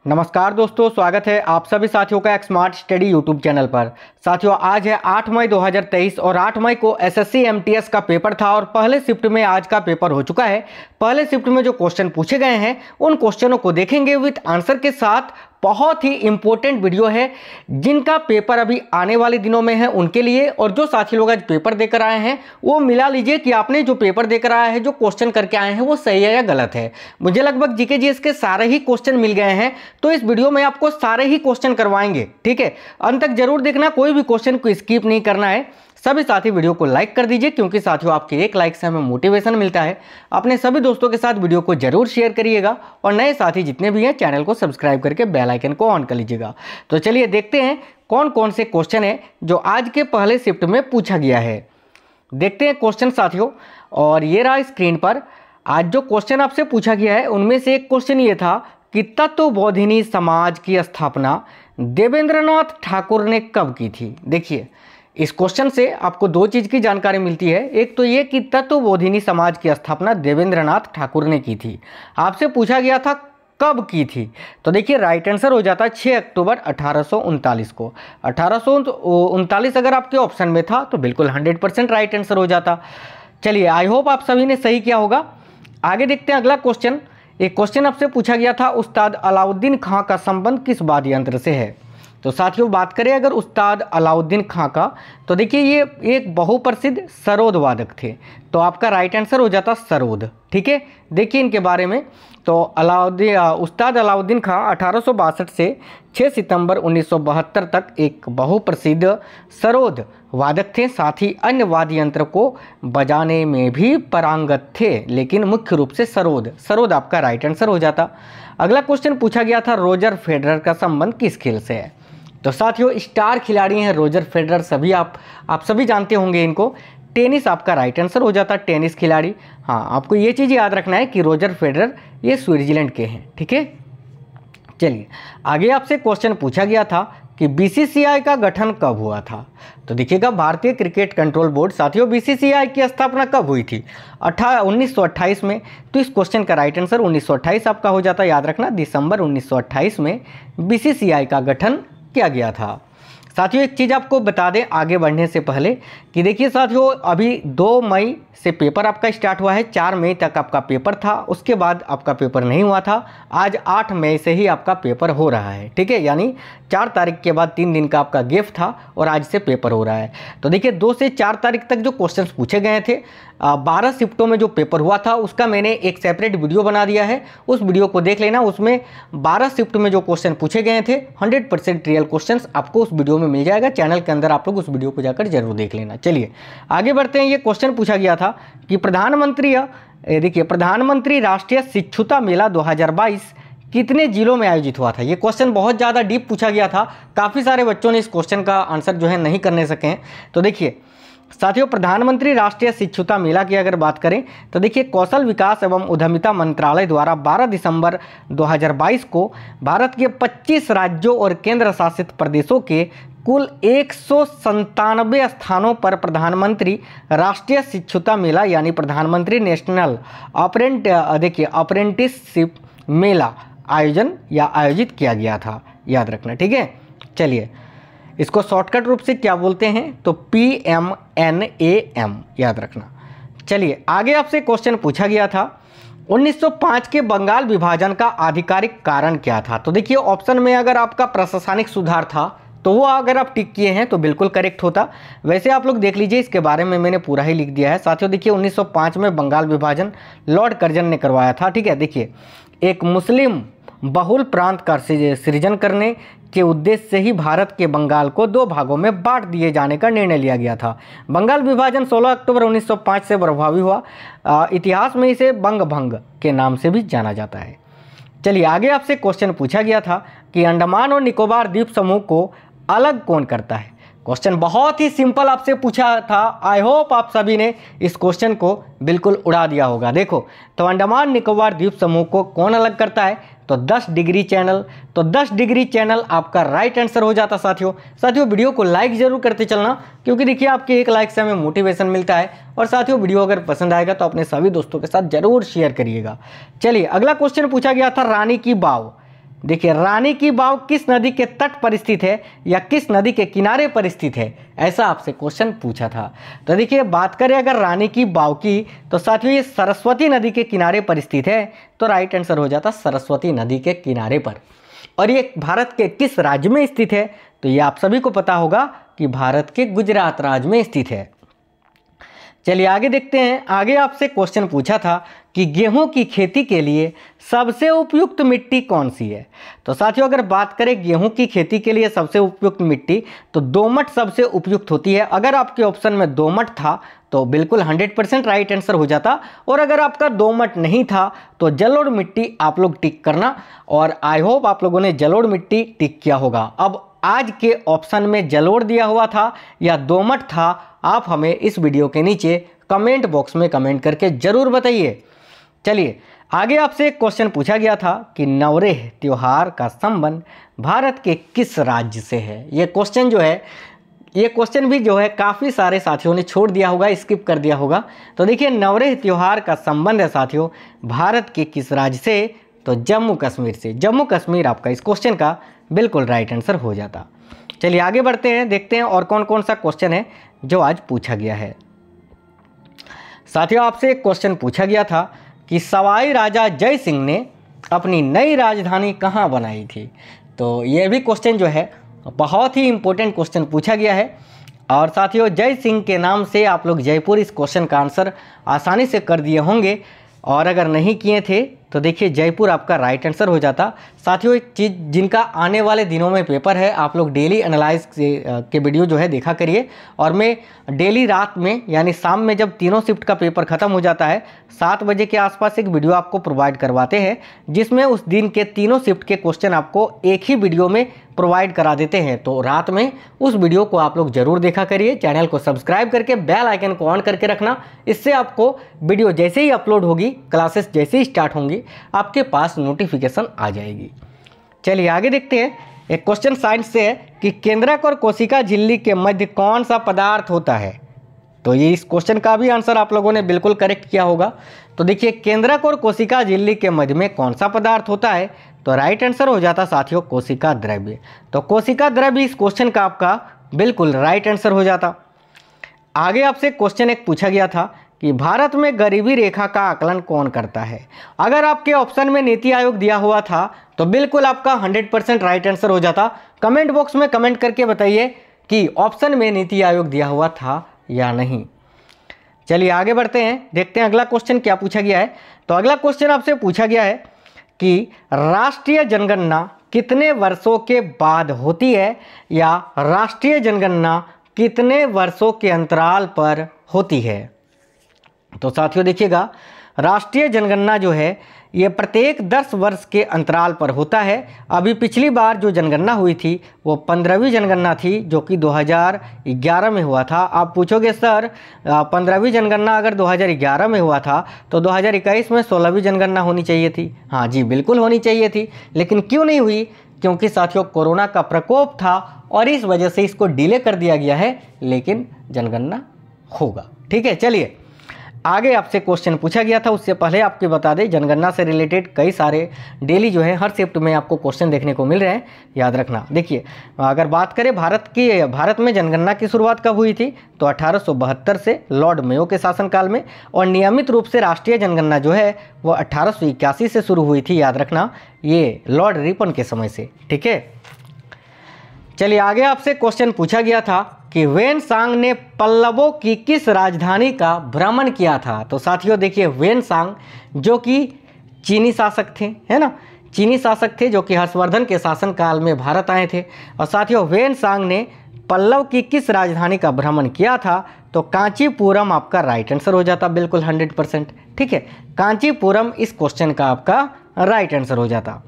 नमस्कार दोस्तों, स्वागत है आप सभी साथियों का एक स्मार्ट स्टडी यूट्यूब चैनल पर। साथियों, आज है 8 मई 2023 और 8 मई को एसएससी एमटीएस का पेपर था और पहले शिफ्ट में आज का पेपर हो चुका है। पहले शिफ्ट में जो क्वेश्चन पूछे गए हैं उन क्वेश्चनों को देखेंगे विद आंसर के साथ। बहुत ही इंपॉर्टेंट वीडियो है, जिनका पेपर अभी आने वाले दिनों में है उनके लिए। और जो साथी लोग आज पेपर देकर आए हैं वो मिला लीजिए कि आपने जो पेपर देकर आया है, जो क्वेश्चन करके आए हैं वो सही है या गलत है। मुझे लगभग जीके जीएस के सारे ही क्वेश्चन मिल गए हैं, तो इस वीडियो में आपको सारे ही क्वेश्चन करवाएंगे। ठीक है, अंत तक जरूर देखना, कोई भी क्वेश्चन को स्किप नहीं करना है। सभी साथी वीडियो को लाइक कर दीजिए, क्योंकि साथियों आपके एक लाइक से हमें मोटिवेशन मिलता है। अपने सभी दोस्तों के साथ वीडियो को जरूर शेयर करिएगा और नए साथी जितने भी हैं चैनल को सब्सक्राइब करके बेल आइकन को ऑन कर लीजिएगा। तो चलिए देखते हैं कौन कौन से क्वेश्चन है जो आज के पहले शिफ्ट में पूछा गया है। देखते हैं क्वेश्चन साथियों, और ये रहा स्क्रीन पर। आज जो क्वेश्चन आपसे पूछा गया है उनमें से एक क्वेश्चन ये था कि तत्वबोधिनी समाज की स्थापना देवेंद्रनाथ ठाकुर ने कब की थी। देखिए, इस क्वेश्चन से आपको दो चीज़ की जानकारी मिलती है। एक तो ये कि तत्वबोधिनी समाज की स्थापना देवेंद्रनाथ ठाकुर ने की थी। आपसे पूछा गया था कब की थी, तो देखिए राइट आंसर हो जाता 6 अक्टूबर 1839 को। 1839 अगर आपके ऑप्शन में था तो बिल्कुल 100% राइट आंसर हो जाता। चलिए, आई होप आप सभी ने सही किया होगा। आगे देखते हैं अगला क्वेश्चन। एक क्वेश्चन आपसे पूछा गया था उस्ताद अलाउद्दीन खां का संबंध किस वाद्य यंत्र से है। तो साथियों, बात करें अगर उस्ताद अलाउद्दीन खां का, तो देखिए ये एक बहुप्रसिद्ध सरोद वादक थे, तो आपका राइट आंसर हो जाता सरोद। ठीक है, देखिए इनके बारे में। तो उस्ताद अलाउद्दीन खां 1862 से 6 सितंबर 1972 तक एक बहुप्रसिद्ध सरोद वादक थे। साथ ही अन्य वाद्य यंत्र को बजाने में भी पारंगत थे, लेकिन मुख्य रूप से सरोद आपका राइट आंसर हो जाता। अगला क्वेश्चन पूछा गया था रोजर फेडरर का संबंध किस खेल से है। तो साथियों, स्टार खिलाड़ी हैं रोजर फेडरर, सभी आप सभी जानते होंगे इनको। टेनिस आपका राइट आंसर हो जाता, टेनिस खिलाड़ी। हाँ, आपको ये चीज़ याद रखना है कि रोजर फेडरर ये स्विट्जरलैंड के हैं। ठीक है, चलिए आगे आपसे क्वेश्चन पूछा गया था कि बीसीसीआई का गठन कब हुआ था। तो देखिएगा, भारतीय क्रिकेट कंट्रोल बोर्ड। साथियों, बीसीसीआई की स्थापना कब हुई थी? 1928 में। तो इस क्वेश्चन का राइट आंसर 1928 आपका हो जाता, याद रखना। दिसंबर 1928 में बीसीसीआई का गठन किया गया था। साथियों, एक चीज़ आपको बता दें आगे बढ़ने से पहले कि देखिए साथियों, अभी 2 मई से पेपर आपका स्टार्ट हुआ है। 4 मई तक आपका पेपर था, उसके बाद आपका पेपर नहीं हुआ था। आज 8 मई से ही आपका पेपर हो रहा है। ठीक है, यानी 4 तारीख के बाद 3 दिन का आपका गैप था और आज से पेपर हो रहा है। तो देखिए 2 से 4 तारीख तक जो क्वेश्चंस पूछे गए थे, 12 शिफ्टों में जो पेपर हुआ था उसका मैंने एक सेपरेट वीडियो बना दिया है, उस वीडियो को देख लेना। उसमें 12 शिफ्ट में जो क्वेश्चन पूछे गए थे 100% रियल क्वेश्चंस आपको उस वीडियो में मिल जाएगा। चैनल के अंदर आप लोग उस वीडियो को जाकर जरूर देख लेना। चलिए आगे बढ़ते हैं। ये क्वेश्चन पूछा गया था कि प्रधानमंत्री राष्ट्रीय शिक्षुता मेला 2022 कितने जिलों में आयोजित हुआ था। ये क्वेश्चन बहुत ज़्यादा डीप पूछा गया था, काफ़ी सारे बच्चों ने इस क्वेश्चन का आंसर जो है नहीं करने सके हैं। तो देखिए साथियों, प्रधानमंत्री राष्ट्रीय शिक्षुता मेला की अगर बात करें तो देखिए कौशल विकास एवं उद्यमिता मंत्रालय द्वारा 12 दिसंबर 2022 को भारत के 25 राज्यों और केंद्र शासित प्रदेशों के कुल 197 स्थानों पर प्रधानमंत्री राष्ट्रीय शिक्षुता मेला यानी प्रधानमंत्री नेशनल अप्रेंटिसशिप मेला आयोजित किया गया था, याद रखना। ठीक है, चलिए इसको शॉर्टकट रूप से क्या बोलते हैं, तो PMNAM, याद रखना। चलिए आगे आपसे क्वेश्चन पूछा गया था 1905 के बंगाल विभाजन का आधिकारिक कारण क्या था। तो देखिए ऑप्शन में अगर आपका प्रशासनिक सुधार था तो वो अगर आप टिक किए हैं तो बिल्कुल करेक्ट होता। वैसे आप लोग देख लीजिए, इसके बारे में मैंने पूरा ही लिख दिया है। साथियों देखिए 1905 में बंगाल विभाजन लॉर्ड कर्जन ने करवाया था। ठीक है, देखिए एक मुस्लिम बहुल प्रांत का सृजन करने के उद्देश्य से ही भारत के बंगाल को 2 भागों में बांट दिए जाने का निर्णय लिया गया था। बंगाल विभाजन 16 अक्टूबर 1905 से प्रभावी हुआ। इतिहास में इसे बंग भंग के नाम से भी जाना जाता है। चलिए आगे आपसे क्वेश्चन पूछा गया था कि अंडमान और निकोबार द्वीप समूह को अलग कौन करता है। क्वेश्चन बहुत ही सिंपल आपसे पूछा था। आई होप आप सभी ने इस क्वेश्चन को बिल्कुल उड़ा दिया होगा। देखो, तो अंडमान निकोबार द्वीप समूह को कौन अलग करता है, तो 10 डिग्री चैनल। तो 10 डिग्री चैनल आपका राइट आंसर हो जाता। साथियों वीडियो को लाइक जरूर करते चलना, क्योंकि देखिए आपके एक लाइक से हमें मोटिवेशन मिलता है। और साथियों वीडियो अगर पसंद आएगा तो अपने सभी दोस्तों के साथ जरूर शेयर करिएगा। चलिए अगला क्वेश्चन पूछा गया था रानी की वाव देखिए रानी की वाव किस नदी के तट पर स्थित है या किस नदी के किनारे पर स्थित है, ऐसा आपसे क्वेश्चन पूछा था। तो देखिए बात करें अगर रानी की वाव की, तो साथियों ये सरस्वती नदी के किनारे पर स्थित है, तो राइट आंसर हो जाता सरस्वती नदी के किनारे पर। और ये भारत के किस राज्य में स्थित है, तो ये आप सभी को पता होगा कि भारत के गुजरात राज्य में स्थित है। चलिए आगे देखते हैं। आगे आपसे क्वेश्चन पूछा था कि गेहूं की खेती के लिए सबसे उपयुक्त मिट्टी कौन सी है। तो साथियों अगर बात करें गेहूं की खेती के लिए सबसे उपयुक्त मिट्टी, तो दोमट सबसे उपयुक्त होती है। अगर आपके ऑप्शन में दोमट था तो बिल्कुल 100% राइट आंसर हो जाता, और अगर आपका दोमट नहीं था तो जलोढ़ मिट्टी आप लोग टिक करना, और आई होप आप लोगों ने जलोढ़ मिट्टी टिक किया होगा। अब आज के ऑप्शन में जलोढ़ दिया हुआ था या दोमट था, आप हमें इस वीडियो के नीचे कमेंट बॉक्स में कमेंट करके ज़रूर बताइए। चलिए आगे आपसे एक क्वेश्चन पूछा गया था कि नवरेह त्योहार का संबंध भारत के किस राज्य से है। ये क्वेश्चन जो है, ये क्वेश्चन भी जो है काफ़ी सारे साथियों ने छोड़ दिया होगा, स्किप कर दिया होगा। तो देखिए नवरेह त्योहार का संबंध है साथियों भारत के किस राज्य से, तो जम्मू कश्मीर से। जम्मू कश्मीर आपका इस क्वेश्चन का बिल्कुल राइट आंसर हो जाता। चलिए आगे बढ़ते हैं, देखते हैं और कौन कौन सा क्वेश्चन है जो आज पूछा गया है। साथियों आपसे एक क्वेश्चन पूछा गया था कि सवाई राजा जय सिंह ने अपनी नई राजधानी कहाँ बनाई थी। तो ये भी क्वेश्चन जो है बहुत ही इंपॉर्टेंट क्वेश्चन पूछा गया है। और साथियों जय सिंह के नाम से आप लोग जयपुर इस क्वेश्चन का आंसर आसानी से कर दिए होंगे, और अगर नहीं किए थे तो देखिए जयपुर आपका राइट आंसर हो जाता। साथियों एक चीज़ जिनका आने वाले दिनों में पेपर है, आप लोग डेली एनालाइज के वीडियो जो है देखा करिए, और मैं डेली रात में यानी शाम में जब तीनों शिफ्ट का पेपर ख़त्म हो जाता है 7 बजे के आसपास एक वीडियो आपको प्रोवाइड करवाते हैं, जिसमें उस दिन के तीनों शिफ्ट के क्वेश्चन आपको एक ही वीडियो में प्रोवाइड करा देते हैं। तो रात में उस वीडियो को आप लोग ज़रूर देखा करिए। चैनल को सब्सक्राइब करके बेल आइकन को ऑन करके रखना, इससे आपको वीडियो जैसे ही अपलोड होगी, क्लासेस जैसे ही स्टार्ट होंगी, आपके पास नोटिफिकेशन आ जाएगी। चलिए आगे देखते हैं। एक क्वेश्चन साइंस से है कि केंद्रक और कोशिका झिल्ली के मध्य कौन सा पदार्थ होता है। तो ये इस क्वेश्चन का भी आंसर आप लोगों ने बिल्कुल करेक्ट किया होगा। तो देखिए केंद्रक और कोशिका झिल्ली के मध्य में कौन सा पदार्थ होता है, तो राइट आंसर हो जाता साथियों कोशिका द्रव्य। तो कोशिका द्रव्य इस क्वेश्चन का आपका बिल्कुल राइट आंसर हो जाता। आगे आपसे क्वेश्चन एक पूछा गया था कि भारत में गरीबी रेखा का आकलन कौन करता है। अगर आपके ऑप्शन में नीति आयोग दिया हुआ था तो बिल्कुल आपका 100% राइट आंसर हो जाता। कमेंट बॉक्स में कमेंट करके बताइए कि ऑप्शन में नीति आयोग दिया हुआ था या नहीं। चलिए आगे बढ़ते हैं, देखते हैं अगला क्वेश्चन क्या पूछा गया है। तो अगला क्वेश्चन आपसे पूछा गया है कि राष्ट्रीय जनगणना कितने वर्षों के बाद होती है, या राष्ट्रीय जनगणना कितने वर्षों के अंतराल पर होती है। तो साथियों देखिएगा राष्ट्रीय जनगणना जो है ये प्रत्येक 10 वर्ष के अंतराल पर होता है। अभी पिछली बार जो जनगणना हुई थी वो 15वीं जनगणना थी, जो कि 2011 में हुआ था। आप पूछोगे सर 15वीं जनगणना अगर 2011 में हुआ था तो 2021 में 16वीं जनगणना होनी चाहिए थी। हाँ जी बिल्कुल होनी चाहिए थी, लेकिन क्यों नहीं हुई, क्योंकि साथियों कोरोना का प्रकोप था और इस वजह से इसको डिले कर दिया गया है, लेकिन जनगणना होगा। ठीक है, चलिए आगे आपसे क्वेश्चन पूछा गया था। उससे पहले आपको बता दें जनगणना से रिलेटेड कई सारे डेली जो है हर शिफ्ट में आपको क्वेश्चन देखने को मिल रहे हैं, याद रखना। देखिए अगर बात करें भारत में जनगणना की शुरुआत कब हुई थी, तो 1872 से लॉर्ड मेयो के शासनकाल में, और नियमित रूप से राष्ट्रीय जनगणना जो है वो 1881 से शुरू हुई थी, याद रखना, ये लॉर्ड रिपन के समय से। ठीक है, चलिए आगे आपसे क्वेश्चन पूछा गया था कि वेनसांग ने पल्लवों की किस राजधानी का भ्रमण किया था। तो साथियों देखिए वेनसांग जो कि चीनी शासक थे, है ना, चीनी शासक थे जो कि हर्षवर्धन के शासनकाल में भारत आए थे। और साथियों वेनसांग ने पल्लव की किस राजधानी का भ्रमण किया था, तो कांचीपुरम आपका राइट आंसर हो जाता बिल्कुल 100%। ठीक है, कांचीपुरम इस क्वेश्चन का आपका राइट आंसर हो जाता।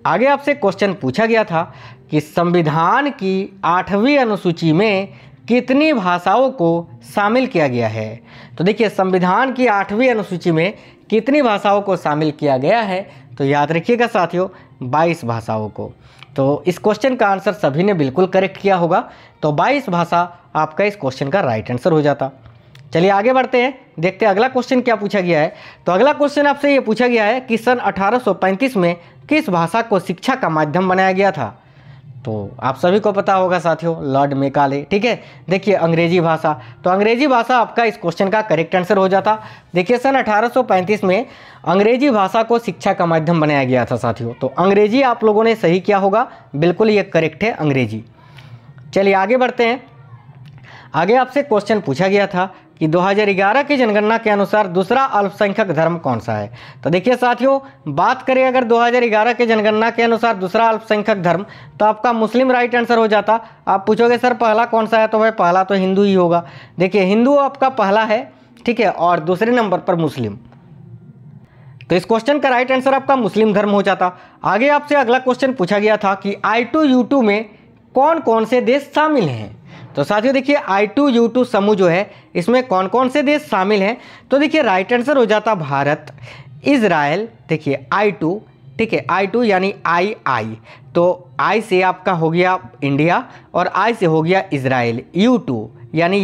आगे आपसे क्वेश्चन पूछा गया था कि संविधान की 8वीं अनुसूची में कितनी भाषाओं को शामिल किया गया है। तो देखिए संविधान की 8वीं अनुसूची में कितनी भाषाओं को शामिल किया गया है, तो याद रखिएगा साथियों 22 भाषाओं को। तो इस क्वेश्चन का आंसर सभी ने बिल्कुल करेक्ट किया होगा, तो 22 भाषा आपका इस क्वेश्चन का राइट आंसर हो जाता। चलिए आगे बढ़ते हैं, देखते हैं अगला क्वेश्चन क्या पूछा गया है। तो अगला क्वेश्चन आपसे ये पूछा गया है कि सन 1835 में किस भाषा को शिक्षा का माध्यम बनाया गया था? तो आप सभी को पता होगा साथियों, लॉर्ड मेकाले। ठीक है, देखिए अंग्रेजी भाषा, तो अंग्रेजी भाषा आपका इस क्वेश्चन का करेक्ट आंसर हो जाता। देखिए सन 1835 में अंग्रेजी भाषा को शिक्षा का माध्यम बनाया गया था साथियों। तो अंग्रेजी आप लोगों ने सही किया होगा, बिल्कुल ये करेक्ट है अंग्रेजी। चलिए आगे बढ़ते हैं। आगे आपसे क्वेश्चन पूछा गया था कि 2011 की जनगणना के अनुसार दूसरा अल्पसंख्यक धर्म कौन सा है? तो देखिए साथियों, बात करें अगर 2011 के जनगणना के अनुसार दूसरा अल्पसंख्यक धर्म, तो आपका मुस्लिम राइट आंसर हो जाता। आप पूछोगे सर पहला कौन सा है? तो भाई पहला तो हिंदू ही होगा। देखिए हिंदू आपका पहला है, ठीक है, और दूसरे नंबर पर मुस्लिम। तो इस क्वेश्चन का राइट आंसर आपका मुस्लिम धर्म हो जाता। आगे आपसे अगला क्वेश्चन पूछा गया था कि I2U2 में कौन कौन से देश शामिल हैं? तो साथियों देखिए I2U2 समूह जो है, इसमें कौन कौन से देश शामिल हैं? तो देखिए राइट आंसर हो जाता भारत, इजराइल। देखिए I2, ठीक है, I2 यानी आई, तो I से आपका हो गया इंडिया और I से हो गया इजराइल। U2 यानी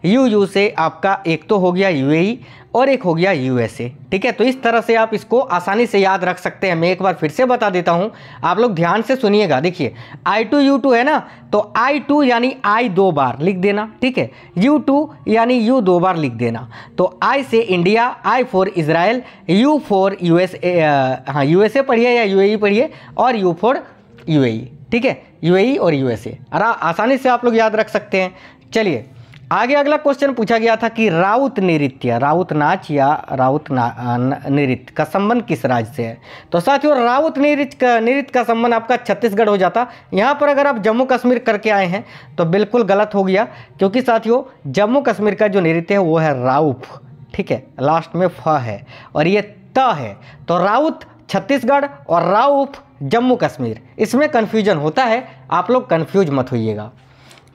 यू से आपका एक तो हो गया UAE और एक हो गया USA। ठीक है, तो इस तरह से आप इसको आसानी से याद रख सकते हैं। मैं एक बार फिर से बता देता हूं, आप लोग ध्यान से सुनिएगा। देखिए I2U2 है ना, तो I2 यानी I 2 बार लिख देना, ठीक है, U2 यानी U 2 बार लिख देना। तो I से India, I for Israel, U for USA, हाँ USA पढ़िए या UAE पढ़िए, और U फॉर UAE। ठीक है, UAE और USA आसानी से आप लोग याद रख सकते हैं। चलिए आगे अगला क्वेश्चन पूछा गया था कि राउत नृत्य, राउत नाच या राउत नृत्य का संबंध किस राज्य से है? तो साथियों राउत नृत्य का संबंध आपका छत्तीसगढ़ हो जाता। यहाँ पर अगर आप जम्मू कश्मीर करके आए हैं तो बिल्कुल गलत हो गया, क्योंकि साथियों जम्मू कश्मीर का जो नृत्य है वो है राउफ। ठीक है, लास्ट में फ है और ये त है। तो राउत छत्तीसगढ़ और राउफ जम्मू कश्मीर, इसमें कन्फ्यूजन होता है, आप लोग कन्फ्यूज मत होइएगा।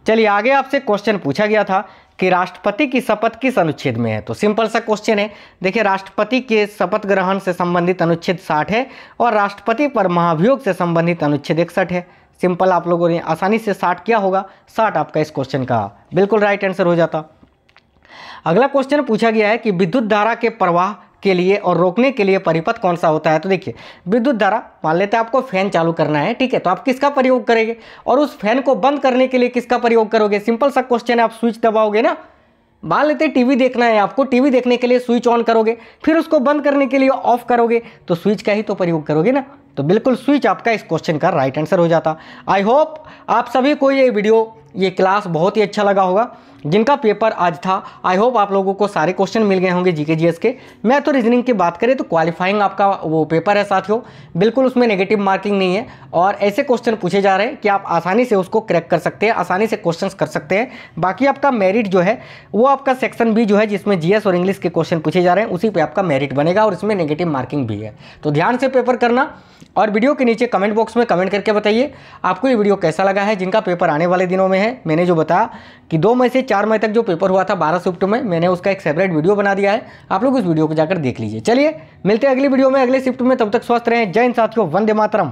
चलिए आगे आपसे क्वेश्चन पूछा गया था कि राष्ट्रपति की शपथ किस अनुच्छेद में है? तो सिंपल सा क्वेश्चन है। देखिए राष्ट्रपति के शपथ ग्रहण से संबंधित अनुच्छेद 60 है और राष्ट्रपति पर महाभियोग से संबंधित अनुच्छेद 61 है। सिंपल, आप लोगों ने आसानी से 60 किया होगा, 60 आपका इस क्वेश्चन का बिल्कुल राइट आंसर हो जाता। अगला क्वेश्चन पूछा गया है कि विद्युत धारा के प्रवाह के लिए और रोकने के लिए परिपथ कौन सा होता है? तो देखिए विद्युत धारा, मान लेते हैं आपको फैन चालू करना है, ठीक है, तो आप किसका प्रयोग करेंगे? और उस फैन को बंद करने के लिए किसका प्रयोग करोगे? सिंपल सा क्वेश्चन है, आप स्विच दबाओगे ना। मान लेते हैं टीवी देखना है आपको, टीवी देखने के लिए स्विच ऑन करोगे, फिर उसको बंद करने के लिए ऑफ करोगे, तो स्विच का ही तो प्रयोग करोगे ना। तो बिल्कुल स्विच आपका इस क्वेश्चन का राइट आंसर हो जाता। आई होप आप सभी को ये वीडियो, ये क्लास बहुत ही अच्छा लगा होगा। जिनका पेपर आज था, आई होप आप लोगों को सारे क्वेश्चन मिल गए होंगे जीके जीएस के। मैं तो रीजनिंग की बात करें तो क्वालिफाइंग आपका वो पेपर है साथियों, बिल्कुल उसमें नेगेटिव मार्किंग नहीं है और ऐसे क्वेश्चन पूछे जा रहे हैं कि आप आसानी से उसको क्रैक कर सकते हैं, आसानी से क्वेश्चंस कर सकते हैं। बाकी आपका मेरिट जो है वो आपका सेक्शन बी जो है, जिसमें जीएस और इंग्लिश के क्वेश्चन पूछे जा रहे हैं, उसी पर आपका मेरिट बनेगा और इसमें नेगेटिव मार्किंग भी है। तो ध्यान से पेपर करना और वीडियो के नीचे कमेंट बॉक्स में कमेंट करके बताइए आपको ये वीडियो कैसा लगा है। जिनका पेपर आने वाले दिनों में है, मैंने जो बताया कि 2 मई से 4 मई तक जो पेपर हुआ था 12 शिफ्ट में, मैंने उसका एक सेपरेट वीडियो बना दिया है, आप लोग उस वीडियो को जाकर देख लीजिए। चलिए मिलते हैं अगली वीडियो में, अगले शिफ्ट में, तब तक स्वस्थ रहें। जय हिंद साथियों, वंदे मातरम।